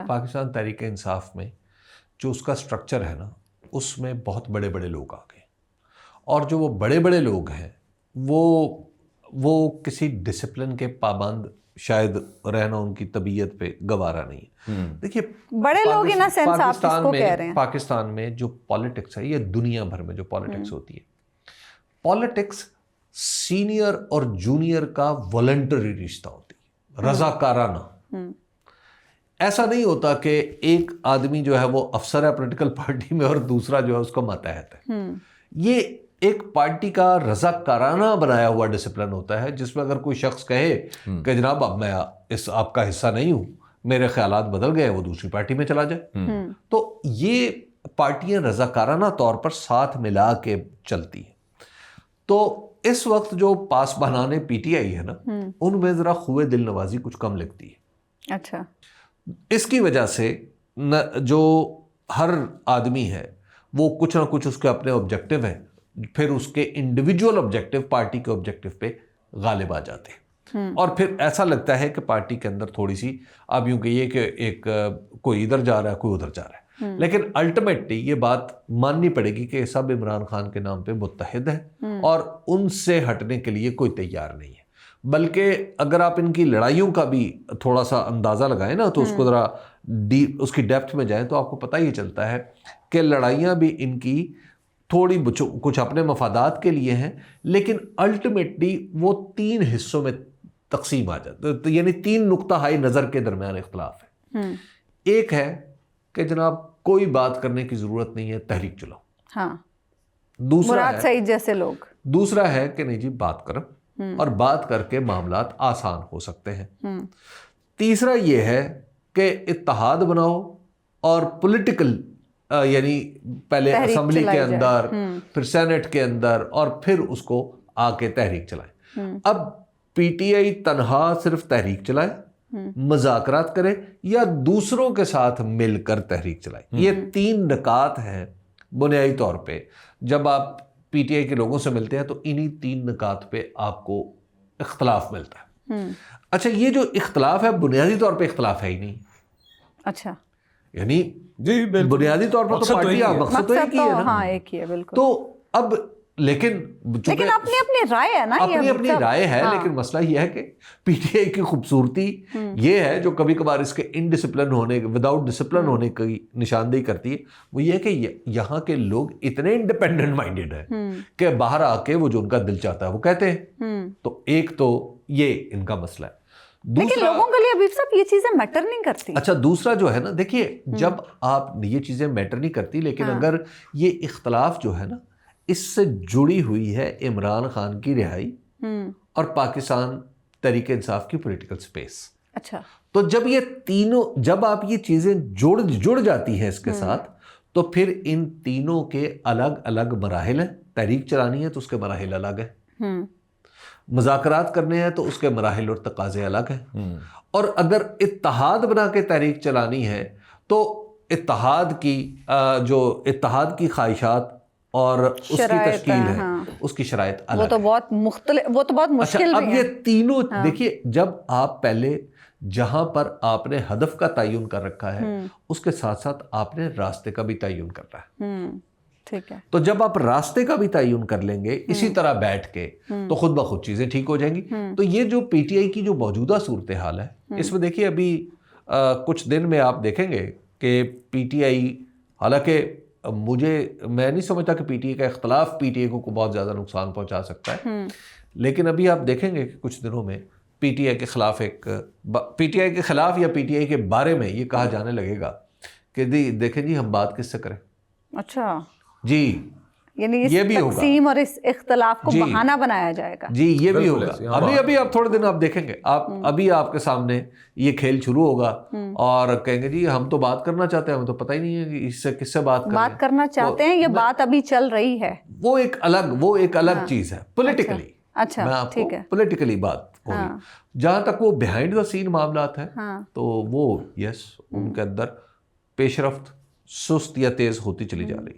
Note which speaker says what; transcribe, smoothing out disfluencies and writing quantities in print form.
Speaker 1: پاکستان تحریک انصاف میں جو اس کا سٹرکچر ہے نا، اس میں بہت بڑے بڑے لوگ آ گئے، اور جو وہ بڑے بڑے لوگ ہیں وہ کسی ڈسپلن کے پابند شاید رہنا ان کی طبیعت پہ گوارا نہیں ہے۔ دیکھیے
Speaker 2: بڑے لوگ ان سینس آپ کس کو کہہ رہے ہیں؟
Speaker 1: پاکستان میں جو پالیٹکس ہے، یہ دنیا بھر میں جو پالیٹکس ہوتی ہے، پالیٹکس سینئر اور جونیئر کا والنٹری رشتہ ہوتی ہے، رضاکارانہ۔ ایسا نہیں ہوتا کہ ایک آدمی جو ہے وہ افسر ہے پولیٹیکل پارٹی میں اور دوسرا جو ہے اس کا ماتحت ہے۔ یہ ایک پارٹی کا رضاکارانہ بنایا ہوا ڈسپلن ہوتا ہے، جس میں اگر کوئی شخص کہے کہ جناب اب میں اس آپ کا حصہ نہیں ہوں، میرے خیالات بدل گئے، وہ دوسری پارٹی میں چلا جائے۔ تو یہ پارٹیاں رضاکارانہ طور پر ساتھ ملا کے چلتی ہیں۔ تو اس وقت جو پاسبانان پی ٹی آئی ہے نا، ان میں ذرا خوے دل نوازی کچھ کم لگتی ہے۔
Speaker 2: اچھا،
Speaker 1: اس کی وجہ سے جو ہر آدمی ہے وہ کچھ نہ کچھ اس کے اپنے آبجیکٹو ہیں، پھر اس کے انڈیویجول آبجیکٹو پارٹی کے آبجیکٹو پہ غالب آ جاتے ہیں، اور پھر ایسا لگتا ہے کہ پارٹی کے اندر تھوڑی سی اب یوں کہیے کہ ایک کوئی ادھر جا رہا ہے کوئی ادھر جا رہا ہے، لیکن الٹیمیٹلی یہ بات ماننی پڑے گی کہ سب عمران خان کے نام پہ متحد ہیں اور ان سے ہٹنے کے لیے کوئی تیار نہیں ہے۔ بلکہ اگر آپ ان کی لڑائیوں کا بھی تھوڑا سا اندازہ لگائیں نا، تو اس کو ذرا اس کی ڈیپتھ میں جائیں تو آپ کو پتہ ہی چلتا ہے کہ لڑائیاں بھی ان کی تھوڑی کچھ اپنے مفادات کے لیے ہیں، لیکن الٹیمیٹلی وہ 3 حصوں میں تقسیم آ جاتا، یعنی 3 نقطہ ہائی نظر کے درمیان اختلاف ہے۔ ایک ہے کہ جناب کوئی بات کرنے کی ضرورت نہیں ہے، تحریک چلاؤ۔
Speaker 2: ہاں،
Speaker 1: دوسرا
Speaker 2: مراد سعید جیسے لوگ۔
Speaker 1: دوسرا ہے کہ نہیں جی بات کرو، اور بات کر کے معاملات آسان ہو سکتے ہیں۔ تیسرا یہ ہے کہ اتحاد بناؤ اور پولیٹیکل یعنی پہلے اسمبلی کے اندر، پھر سینٹ کے اندر، اور پھر اس کو آ کے تحریک چلائیں۔ اب پی ٹی آئی تنہا صرف تحریک چلائے، مذاکرات کرے، یا دوسروں کے ساتھ مل کر تحریک چلائے۔ یہ 3 نکات ہیں بنیادی طور پہ۔ جب آپ پی ٹی آئی کے لوگوں سے ملتے ہیں تو انہی 3 نکات پہ آپ کو اختلاف ملتا ہے۔ اچھا، یہ جو اختلاف ہے بنیادی طور پہ اختلاف ہے ہی نہیں۔
Speaker 2: اچھا،
Speaker 1: یعنی بنیادی طور پر تو پارٹی مقصد تو ایک ہی ہے نا۔
Speaker 2: ہاں، ایک ہی ہے بالکل۔
Speaker 1: تو اب لیکن
Speaker 2: اپنی اپنی رائے ہے نا،
Speaker 1: اپنی رائے ہے، لیکن مسئلہ یہ ہے کہ پی ٹی آئی کی خوبصورتی یہ ہے، جو کبھی کبھار اس کے انڈسپلن ہونے، وداؤٹ ڈسپلن ہونے کی نشاندہی کرتی ہے، وہ یہ کہ یہاں کے لوگ اتنے انڈیپینڈنٹ مائنڈیڈ ہیں کہ باہر آ کے وہ جو ان کا دل چاہتا ہے وہ کہتے ہیں۔ تو ایک تو یہ ان کا مسئلہ ہے۔
Speaker 2: لیکن لوگوں کے لیے حبیب صاحب یہ چیزیں میٹر نہیں کرتی۔
Speaker 1: اچھا، دوسرا جو ہے نا، دیکھیے جب آپ یہ چیزیں میٹر نہیں کرتی، لیکن اگر یہ اختلاف جو ہے نا، اس سے جڑی ہوئی ہے عمران خان کی رہائی اور پاکستان تحریک انصاف کی پولیٹیکل سپیس۔
Speaker 2: اچھا،
Speaker 1: تو جب یہ تینوں، جب آپ یہ چیزیں جڑ جاتی ہیں اس کے ساتھ، تو پھر ان تینوں کے الگ الگ مراحل ہیں۔ تحریک چلانی ہے تو اس کے مراحل الگ ہیں، مذاکرات کرنے ہیں تو اس کے مراحل اور تقاضے الگ ہیں، اور اگر اتحاد بنا کے تحریک چلانی ہے تو اتحاد کی خواہشات اور اس کی تشکیل ہے، اس کی شرائط الگ،
Speaker 2: وہ تو بہت مختلف، وہ تو بہت مشکل
Speaker 1: اب یہ تینوں دیکھیے، جب آپ پہلے جہاں پر آپ نے ہدف کا تعین کر رکھا ہے، اس کے ساتھ ساتھ آپ نے راستے کا بھی تعین کرنا ہے۔
Speaker 2: ٹھیک ہے،
Speaker 1: تو جب آپ راستے کا بھی تعین کر لیں گے اسی طرح بیٹھ کے، تو خود بخود چیزیں ٹھیک ہو جائیں گی۔ تو یہ جو پی ٹی آئی کی جو موجودہ صورتحال ہے، اس میں دیکھیے ابھی کچھ دن میں آپ دیکھیں گے کہ پی ٹی آئی، حالانکہ میں نہیں سمجھتا کہ پی ٹی آئی کا اختلاف پی ٹی آئی کو بہت زیادہ نقصان پہنچا سکتا ہے، لیکن ابھی آپ دیکھیں گے کہ کچھ دنوں میں پی ٹی آئی کے خلاف یا پی ٹی آئی کے بارے میں یہ کہا جانے لگے گا کہ دیکھیں جی ہم بات کس سے کریں۔
Speaker 2: اچھا
Speaker 1: جی،
Speaker 2: یعنی اس تقسیم اور اس اختلاف کو بہانہ بنایا جائے گا۔
Speaker 1: جی، یہ بھی ہوگا۔ ابھی آپ تھوڑے دن آپ دیکھیں گے، ابھی آپ کے سامنے یہ کھیل شروع ہوگا، اور کہیں گے جی ہم تو بات کرنا چاہتے ہیں، ہمیں تو پتہ ہی نہیں ہے کہ اس سے کس سے بات
Speaker 2: کرنا چاہتے ہیں، یہ بات ابھی چل رہی ہے،
Speaker 1: وہ ایک الگ چیز ہے پولیٹیکلی۔
Speaker 2: اچھا،
Speaker 1: میں آپ کو پولیٹیکلی بات ہو رہی، جہاں تک وہ بیہائنڈ دا سین معاملات ہیں، تو وہ یس ان کے اندر پیش رفت سست یا تیز ہوتی چلی جا رہی ہے۔